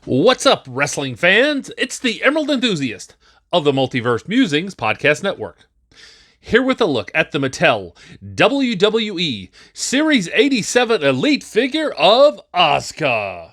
What's up, wrestling fans? It's the Emerald Enthusiast of the Multiverse Musings Podcast Network. Here with a look at the Mattel WWE Series 87 Elite figure of Asuka.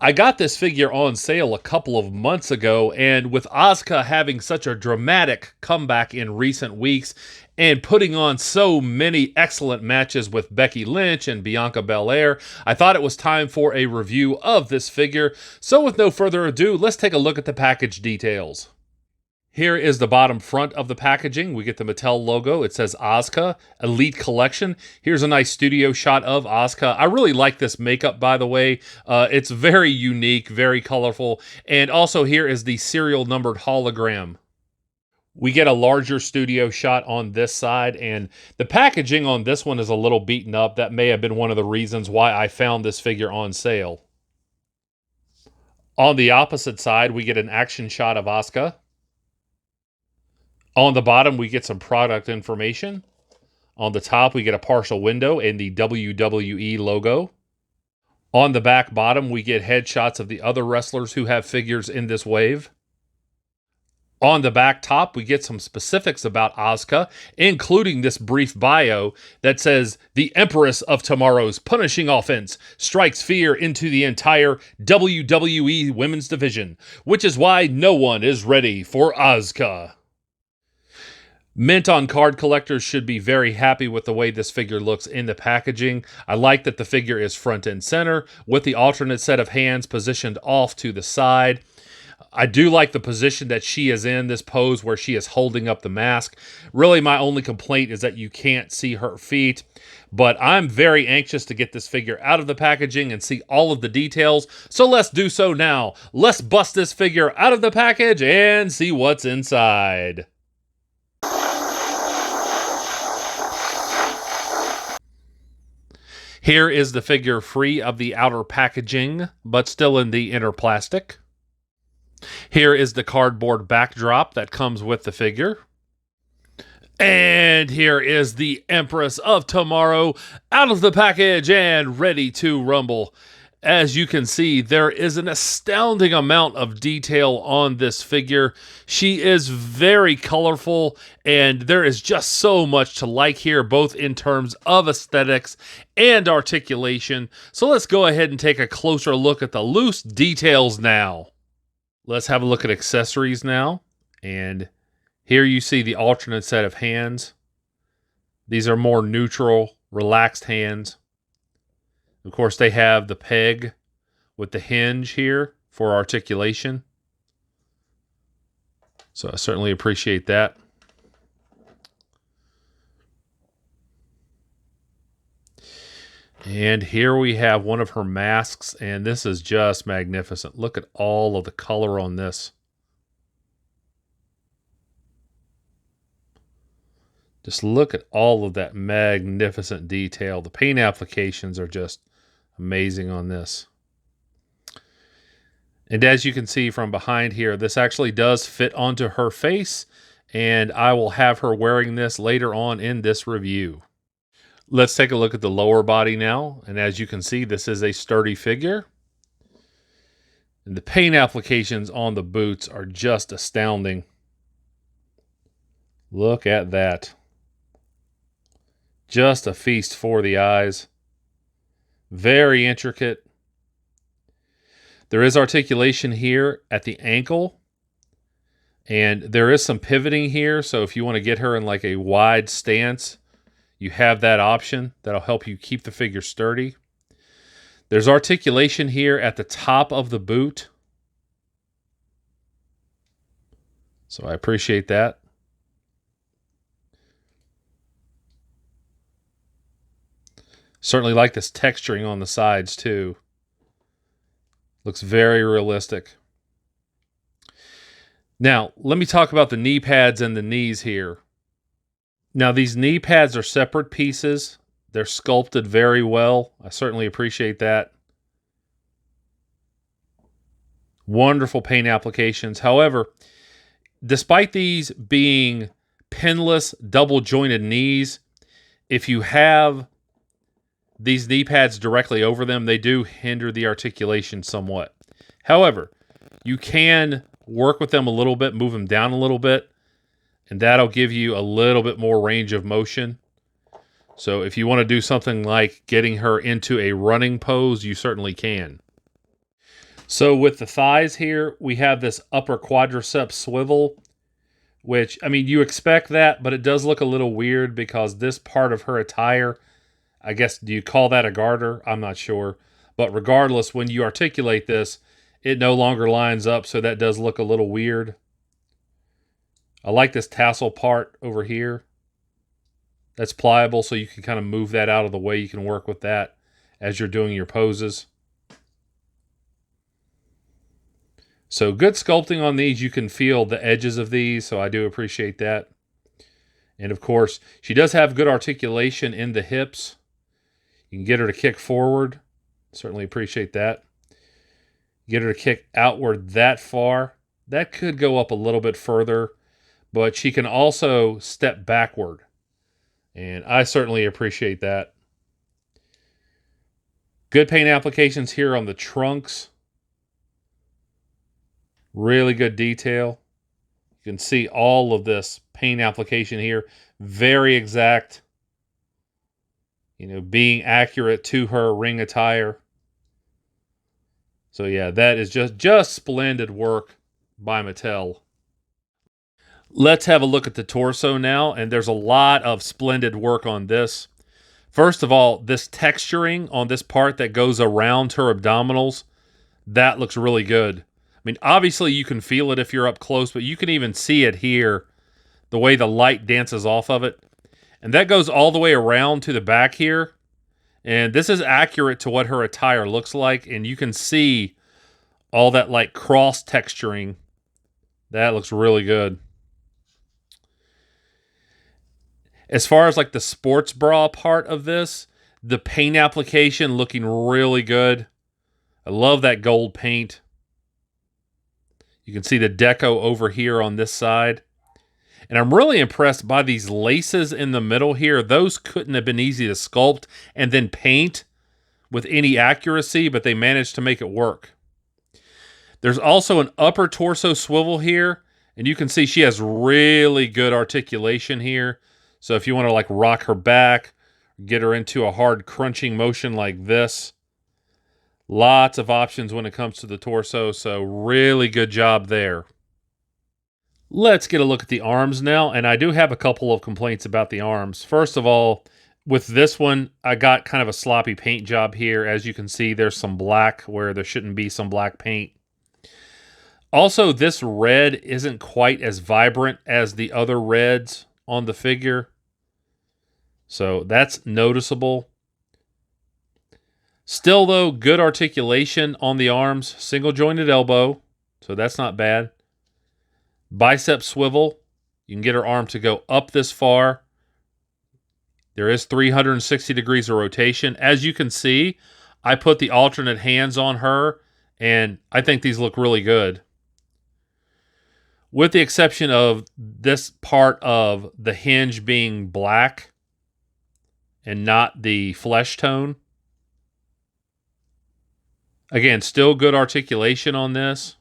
I got this figure on sale a couple of months ago, and with Asuka having such a dramatic comeback in recent weeks and putting on so many excellent matches with Becky Lynch and Bianca Belair, I thought it was time for a review of this figure. So with no further ado, let's take a look at the package details. Here is the bottom front of the packaging. We get the Mattel logo. It says Asuka Elite Collection. Here's a nice studio shot of Asuka. I really like this makeup, by the way. It's very unique, very colorful. And also here is the serial numbered hologram. We get a larger studio shot on this side, and the packaging on this one is a little beaten up. That may have been one of the reasons why I found this figure on sale. On the opposite side, we get an action shot of Asuka. On the bottom, we get some product information. On the top, we get a partial window and the WWE logo. On the back bottom, we get headshots of the other wrestlers who have figures in this wave. On the back top, we get some specifics about Asuka, including this brief bio that says, "The Empress of Tomorrow's punishing offense strikes fear into the entire WWE Women's Division, which is why no one is ready for Asuka." Mint on card collectors should be very happy with the way this figure looks in the packaging. I like that the figure is front and center with the alternate set of hands positioned off to the side. I do like the position that she is in, this pose where she is holding up the mask. Really, my only complaint is that you can't see her feet. But I'm very anxious to get this figure out of the packaging and see all of the details. So let's do so now. Let's bust this figure out of the package and see what's inside. Here is the figure free of the outer packaging, but still in the inner plastic. Here is the cardboard backdrop that comes with the figure. And here is the Empress of Tomorrow out of the package and ready to rumble. As you can see, there is an astounding amount of detail on this figure. She is very colorful, and there is just so much to like here, both in terms of aesthetics and articulation. So let's go ahead and take a closer look at the loose details now. Let's have a look at accessories now. And here you see the alternate set of hands. These are more neutral, relaxed hands. Of course, they have the peg with the hinge here for articulation. So I certainly appreciate that. And here we have one of her masks, and this is just magnificent. Look at all of the color on this. Just look at all of that magnificent detail. The paint applications are just amazing on this. And as you can see from behind here, this actually does fit onto her face, and I will have her wearing this later on in this review. Let's take a look at the lower body now, and as you can see, this is a sturdy figure. And the paint applications on the boots are just astounding. Look at that. Just a feast for the eyes. Very intricate. There is articulation here at the ankle. And there is some pivoting here. So if you want to get her in like a wide stance, you have that option. That'll help you keep the figure sturdy. There's articulation here at the top of the boot. So I appreciate that. Certainly like this texturing on the sides too. Looks very realistic. Now, let me talk about the knee pads and the knees here. Now, these knee pads are separate pieces. They're sculpted very well. I certainly appreciate that. Wonderful paint applications. However, despite these being pinless, double-jointed knees, if you have these knee pads directly over them, they do hinder the articulation somewhat. However, you can work with them a little bit, move them down a little bit, and that'll give you a little bit more range of motion. So if you want to do something like getting her into a running pose, you certainly can. So with the thighs here, we have this upper quadricep swivel, which, I mean, you expect that, but it does look a little weird because this part of her attire, I guess, do you call that a garter? I'm not sure. But regardless, when you articulate this, it no longer lines up, so that does look a little weird. I like this tassel part over here. That's pliable, so you can kind of move that out of the way. You can work with that as you're doing your poses. So good sculpting on these. You can feel the edges of these, so I do appreciate that. And of course, she does have good articulation in the hips. You can get her to kick forward. Certainly appreciate that. Get her to kick outward that far. That could go up a little bit further, but she can also step backward. And I certainly appreciate that. Good paint applications here on the trunks. Really good detail. You can see all of this paint application here. Very exact. You know, being accurate to her ring attire. So yeah, that is just splendid work by Mattel. Let's have a look at the torso now, and there's a lot of splendid work on this. First of all, this texturing on this part that goes around her abdominals, that looks really good. I mean, obviously you can feel it if you're up close, but you can even see it here, the way the light dances off of it. And that goes all the way around to the back here. And this is accurate to what her attire looks like, and you can see all that like cross texturing. That looks really good. As far as like the sports bra part of this, the paint application looking really good. I love that gold paint. You can see the deco over here on this side. And I'm really impressed by these laces in the middle here. Those couldn't have been easy to sculpt and then paint with any accuracy, but they managed to make it work. There's also an upper torso swivel here, and you can see she has really good articulation here. So if you want to like rock her back, get her into a hard crunching motion like this, lots of options when it comes to the torso. So really good job there. Let's get a look at the arms now. And I do have a couple of complaints about the arms. First of all, with this one, I got kind of a sloppy paint job here. As you can see, there's some black where there shouldn't be some black paint. Also, this red isn't quite as vibrant as the other reds on the figure. So that's noticeable. Still, though, good articulation on the arms. Single jointed elbow. So that's not bad. Bicep swivel. You can get her arm to go up this far. There is 360 degrees of rotation. As you can see, I put the alternate hands on her, and I think these look really good. With the exception of this part of the hinge being black and not the flesh tone. Again, still good articulation on this,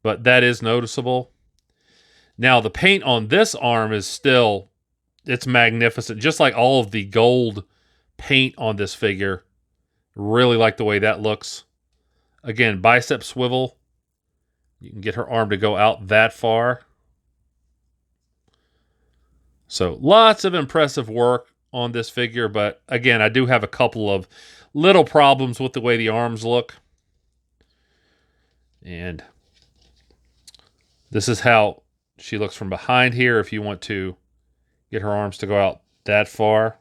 but that is noticeable. Now, the paint on this arm is still, it's magnificent. Just like all of the gold paint on this figure. Really like the way that looks. Again, bicep swivel. You can get her arm to go out that far. So lots of impressive work on this figure, but again, I do have a couple of little problems with the way the arms look. And this is how she looks from behind here if you want to get her arms to go out that far.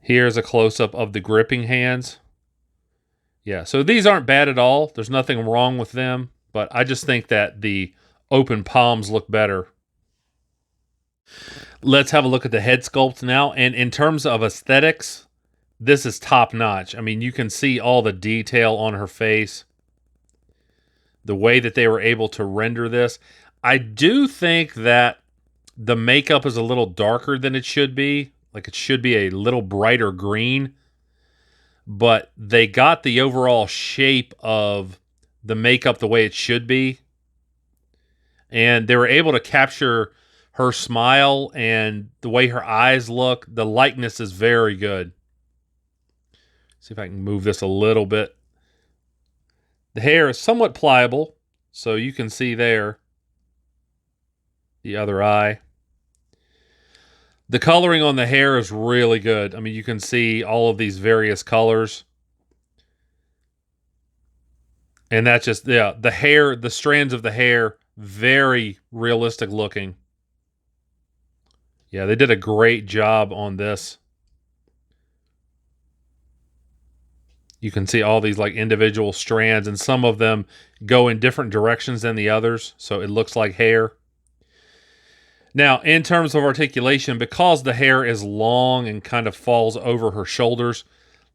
Here's a close-up of the gripping hands. Yeah, so these aren't bad at all. There's nothing wrong with them, but I just think that the open palms look better. Let's have a look at the head sculpt now. And in terms of aesthetics, this is top-notch. I mean, you can see all the detail on her face. The way that they were able to render this. I do think that the makeup is a little darker than it should be. Like it should be a little brighter green. But they got the overall shape of the makeup the way it should be. And they were able to capture her smile and the way her eyes look. The likeness is very good. See if I can move this a little bit. The hair is somewhat pliable, so you can see there the other eye. The coloring on the hair is really good. I mean, you can see all of these various colors. And that's just, yeah, the hair, the strands of the hair, very realistic looking. Yeah, they did a great job on this. You can see all these like individual strands, and some of them go in different directions than the others, so it looks like hair. Now, in terms of articulation, because the hair is long and kind of falls over her shoulders,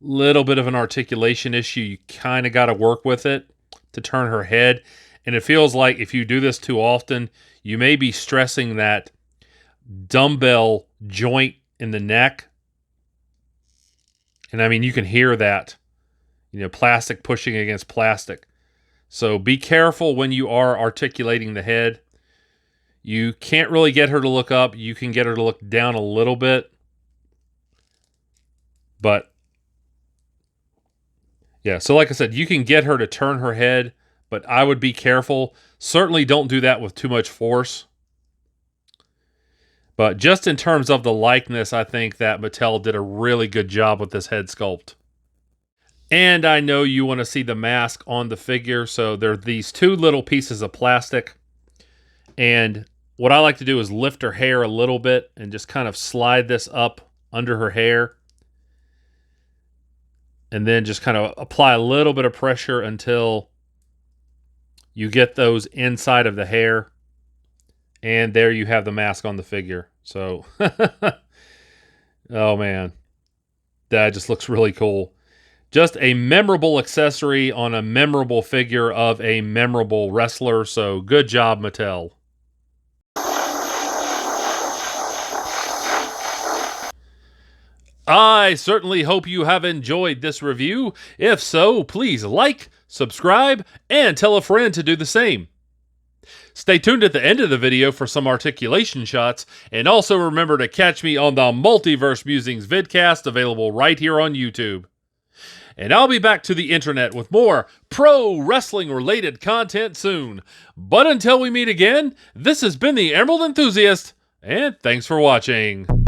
little bit of an articulation issue. You kind of got to work with it to turn her head. And it feels like if you do this too often, you may be stressing that dumbbell joint in the neck. And I mean, you can hear that. You know, plastic pushing against plastic. So be careful when you are articulating the head. You can't really get her to look up. You can get her to look down a little bit. But, yeah, so like I said, you can get her to turn her head, but I would be careful. Certainly don't do that with too much force. But just in terms of the likeness, I think that Mattel did a really good job with this head sculpt. And I know you want to see the mask on the figure, so there are these two little pieces of plastic. And what I like to do is lift her hair a little bit and just kind of slide this up under her hair. And then just kind of apply a little bit of pressure until you get those inside of the hair. And there you have the mask on the figure. So, oh man, that just looks really cool. Just a memorable accessory on a memorable figure of a memorable wrestler. So good job, Mattel. I certainly hope you have enjoyed this review. If so, please like, subscribe, and tell a friend to do the same. Stay tuned at the end of the video for some articulation shots, and also remember to catch me on the Multiverse Musings vidcast available right here on YouTube. And I'll be back to the internet with more pro wrestling related content soon. But until we meet again, this has been the Emerald Enthusiast, and thanks for watching.